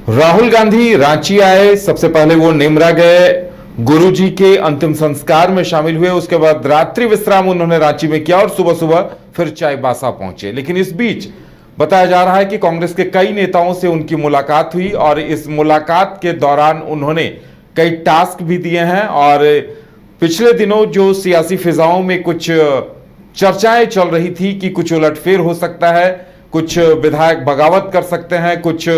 राहुल गांधी रांची आए, सबसे पहले वो नेमरा गए, गुरुजी के अंतिम संस्कार में शामिल हुए। उसके बाद रात्रि विश्राम उन्होंने रांची में किया और सुबह सुबह फिर चाईबासा पहुंचे। लेकिन इस बीच बताया जा रहा है कि कांग्रेस के कई नेताओं से उनकी मुलाकात हुई और इस मुलाकात के दौरान उन्होंने कई टास्क भी दिए हैं। और पिछले दिनों जो सियासी फिजाओं में कुछ चर्चाएं चल रही थी कि कुछ उलटफेर हो सकता है, कुछ विधायक बगावत कर सकते हैं, कुछ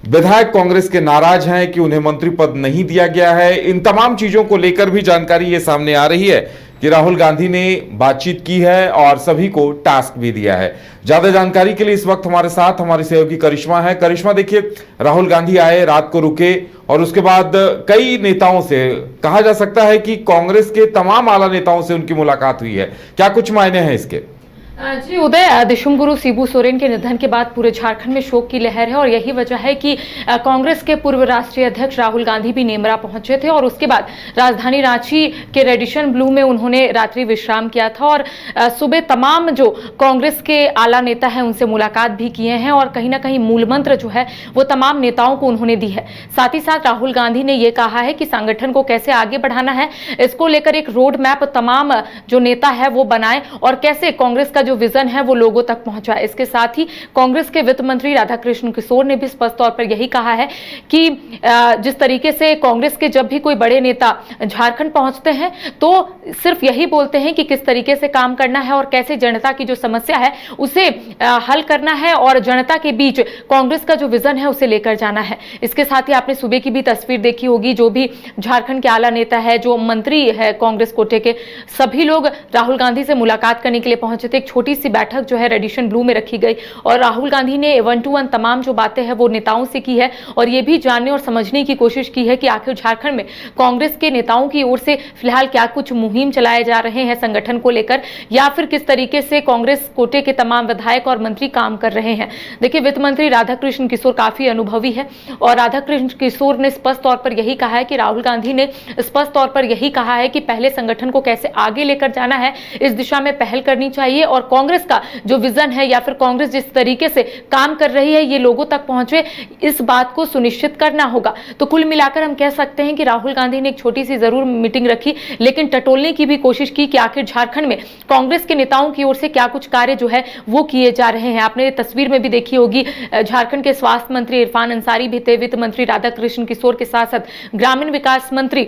विधायक कांग्रेस के नाराज हैं कि उन्हें मंत्री पद नहीं दिया गया है, इन तमाम चीजों को लेकर भी जानकारी ये सामने आ रही है कि राहुल गांधी ने बातचीत की है और सभी को टास्क भी दिया है। ज्यादा जानकारी के लिए इस वक्त हमारे साथ हमारी सहयोगी करिश्मा है। करिश्मा, देखिए, राहुल गांधी आए, रात को रुके और उसके बाद कई नेताओं से, कहा जा सकता है कि कांग्रेस के तमाम आला नेताओं से उनकी मुलाकात हुई है। क्या कुछ मायने हैं इसके? जी उदय, दिशुम गुरु शिबू सोरेन के निधन के बाद पूरे झारखंड में शोक की लहर है और यही वजह है कि कांग्रेस के पूर्व राष्ट्रीय अध्यक्ष राहुल गांधी भी नेमरा पहुंचे थे और उसके बाद राजधानी रांची के रेडिशन ब्लू में उन्होंने रात्रि विश्राम किया था और सुबह तमाम जो कांग्रेस के आला नेता हैं उनसे मुलाकात भी किए हैं और कहीं ना कहीं मूल मंत्र जो है वो तमाम नेताओं को उन्होंने दी है। साथ ही साथ राहुल गांधी ने यह कहा है कि संगठन को कैसे आगे बढ़ाना है, इसको लेकर एक रोड मैप तमाम जो नेता है वो बनाए और कैसे कांग्रेस का जो विजन है वो लोगों तक पहुंचाए। इसके साथ ही कांग्रेस के वित्त मंत्री राधाकृष्ण किशोर ने भी स्पष्ट तौर पर यही कहा है कि जिस तरीके से कांग्रेस के जब भी कोई बड़े नेता झारखंड पहुंचते हैं तो सिर्फ यही बोलते हैं कि किस तरीके से काम करना है और कैसे जनता की जो समस्या है उसे हल करना है और जनता के बीच कांग्रेस का जो विजन है उसे लेकर जाना है। इसके साथ ही आपने सुबह की भी तस्वीर देखी होगी, जो भी झारखंड के आला नेता है, जो मंत्री है कांग्रेस कोटे के, सभी लोग राहुल गांधी से मुलाकात करने के लिए पहुंचे थे। एक छोटी सी बैठक जो है रेडिशन ब्लू में रखी गई और राहुल गांधी ने 1 to 1 तमाम जो बातें हैं वो नेताओं से की है और ये भी जानने और समझने की कोशिश की है कि आखिर झारखंड में कांग्रेस के नेताओं की ओर से फिलहाल क्या कुछ मुहिम चलाए जा रहे हैं संगठन को लेकर, या फिर किस तरीके से कांग्रेस कोटे के तमाम विधायक और मंत्री काम कर रहे हैं। देखिए, वित्त मंत्री राधाकृष्ण किशोर काफी अनुभवी है और राधाकृष्ण किशोर ने स्पष्ट तौर पर यही कहा है कि राहुल गांधी ने स्पष्ट तौर पर यही कहा है कि पहले संगठन को कैसे आगे लेकर जाना है, इस दिशा में पहल करनी चाहिए और कांग्रेस का जो विजन है या फिर कांग्रेस जिस तरीके से काम कर रही है ये लोगों तक पहुंचे, इस बात को सुनिश्चित करना होगा। तो कुल मिलाकर हम कह सकते हैं कि राहुल गांधी ने एक छोटी सी जरूर मीटिंग रखी, लेकिन टटोलने की भी कोशिश की कि आखिर झारखंड में कांग्रेस के नेताओं की ओर से क्या कुछ कार्य जो है वो किए जा रहे हैं। आपने तस्वीर में भी देखी होगी, झारखंड के स्वास्थ्य मंत्री इरफान अंसारी भी थे, वित्त मंत्री राधाकृष्ण किशोर के साथ साथ ग्रामीण विकास मंत्री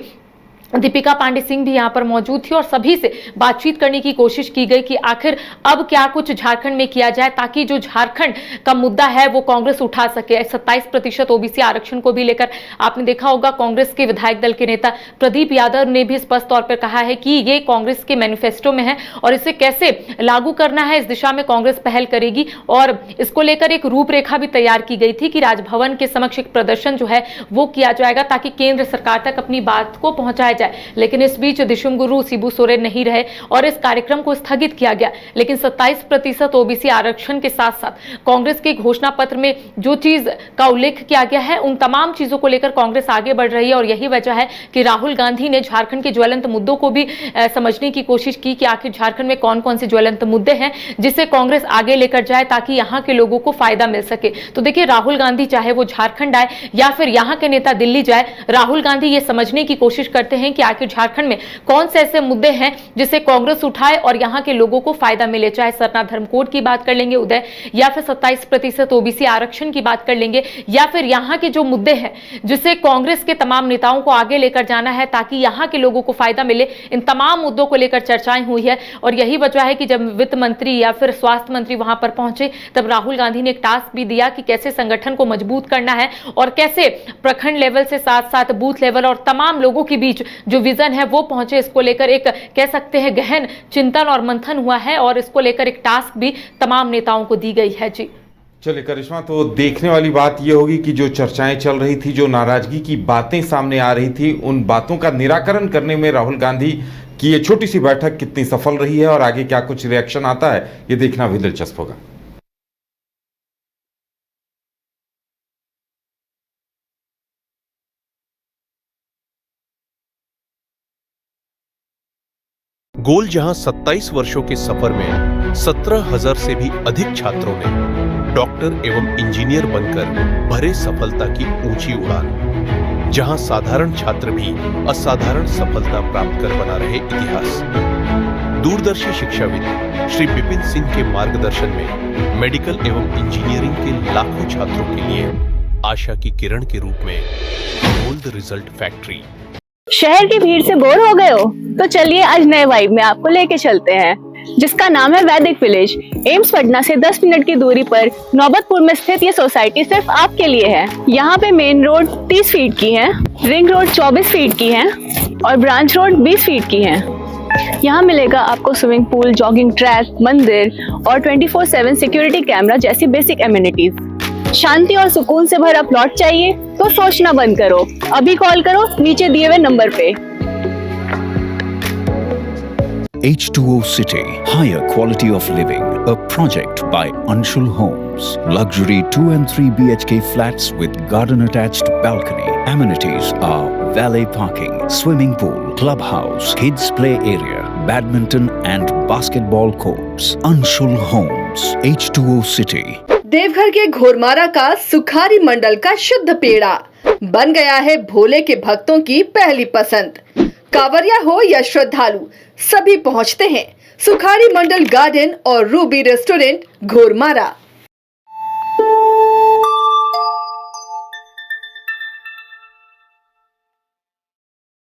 दीपिका पांडे सिंह भी यहां पर मौजूद थी और सभी से बातचीत करने की कोशिश की गई कि आखिर अब क्या कुछ झारखंड में किया जाए ताकि जो झारखंड का मुद्दा है वो कांग्रेस उठा सके। 27% ओबीसी आरक्षण को भी लेकर आपने देखा होगा, कांग्रेस के विधायक दल के नेता प्रदीप यादव ने भी स्पष्ट तौर पर कहा है कि ये कांग्रेस के मैनिफेस्टो में है और इसे कैसे लागू करना है, इस दिशा में कांग्रेस पहल करेगी। और इसको लेकर एक रूपरेखा भी तैयार की गई थी कि राजभवन के समक्ष एक प्रदर्शन जो है वो किया जाएगा ताकि केंद्र सरकार तक अपनी बात को पहुंचाया जाए। लेकिन इस बीच दिशुम गुरु शिबू सोरेन नहीं रहे और इस कार्यक्रम को स्थगित किया गया। लेकिन 27% ओबीसी आरक्षण के साथ साथ कांग्रेस के घोषणा पत्र में जो चीज का उल्लेख किया गया है उन तमाम चीजों को लेकर कांग्रेस आगे बढ़ रही है और यही वजह है कि राहुल गांधी ने झारखंड के ज्वलंत मुद्दों को भी समझने की कोशिश की कि आखिर झारखंड में कौन कौन से ज्वलंत मुद्दे हैं जिसे कांग्रेस आगे लेकर जाए ताकि यहाँ के लोगों को फायदा मिल सके। तो देखिए, राहुल गांधी चाहे वो झारखंड आए या फिर यहाँ के नेता दिल्ली जाए, राहुल गांधी ये समझने की कोशिश करते हैं कि आखिर झारखंड में कौन से ऐसे मुद्दे हैं जिसे कांग्रेस उठाए और यहां के लोगों को फायदा मिले। चाहे सरना धर्म कोड की बात कर लेंगे उदय, या फिर 27% ओबीसी आरक्षण की बात कर लेंगे, या फिर यहां के जो मुद्दे हैं जिसे कांग्रेस के तमाम नेताओं को आगे लेकर जाना है ताकि यहां के लोगों को फायदा मिले, इन तमाम मुद्दों को लेकर चर्चाएं हुई है। और यही वजह है कि जब वित्त मंत्री या फिर स्वास्थ्य मंत्री वहां पर पहुंचे तब राहुल गांधी ने एक टास्क भी दिया कि कैसे संगठन को मजबूत करना है और कैसे प्रखंड लेवल से साथ साथ बूथ लेवल और तमाम लोगों के बीच जो विजन है वो पहुंचे। इसको लेकर एक कह सकते हैं गहन चिंतन और मंथन हुआ है और इसको लेकर एक टास्क भी तमाम नेताओं को दी गई है। जी चलिए करिश्मा, तो देखने वाली बात यह होगी कि जो चर्चाएं चल रही थी, जो नाराजगी की बातें सामने आ रही थी, उन बातों का निराकरण करने में राहुल गांधी की ये छोटी सी बैठक कितनी सफल रही है और आगे क्या कुछ रिएक्शन आता है ये देखना भी दिलचस्प होगा। गोल जहां 27 वर्षों के सफर में 17,000 से भी अधिक छात्रों ने डॉक्टर एवं इंजीनियर बनकर भरे सफलता की ऊंची उड़ान। जहां साधारण छात्र भी असाधारण सफलता प्राप्त कर बना रहे इतिहास। दूरदर्शी शिक्षाविद श्री विपिन सिंह के मार्गदर्शन में मेडिकल एवं इंजीनियरिंग के लाखों छात्रों के लिए आशा की किरण के रूप में गोल्ड रिजल्ट फैक्ट्री। शहर की भीड़ से बोर हो गए हो? तो चलिए आज नए वाइब में आपको लेके चलते हैं, जिसका नाम है वैदिक विलेज। एम्स पटना से 10 मिनट की दूरी पर नौबतपुर में स्थित ये सोसाइटी सिर्फ आपके लिए है। यहाँ पे मेन रोड 30 फीट की है, रिंग रोड 24 फीट की है और ब्रांच रोड 20 फीट की है। यहाँ मिलेगा आपको स्विमिंग पूल, जॉगिंग ट्रैक, मंदिर और 24/7 सिक्योरिटी कैमरा जैसी बेसिक एमिनिटीज। शांति और सुकून से भरा प्लॉट चाहिए तो सोचना बंद करो, अभी कॉल करो नीचे दिए हुए नंबर पे। H2O City, higher quality of living, a project by Anshul Homes. Luxury 2 and 3 BHK flats with garden attached balcony. Amenities are valet parking, swimming pool, clubhouse, kids play area, badminton and basketball courts. Anshul Homes, H2O City. Deoghar के घोरमारा का सुखारी मंडल का शुद्ध पेड़ा बन गया है भोले के भक्तों की पहली पसंद। कांवरिया हो या श्रद्धालु, सभी पहुंचते हैं सुखारी मंडल गार्डन और रूबी रेस्टोरेंट घोरमारा।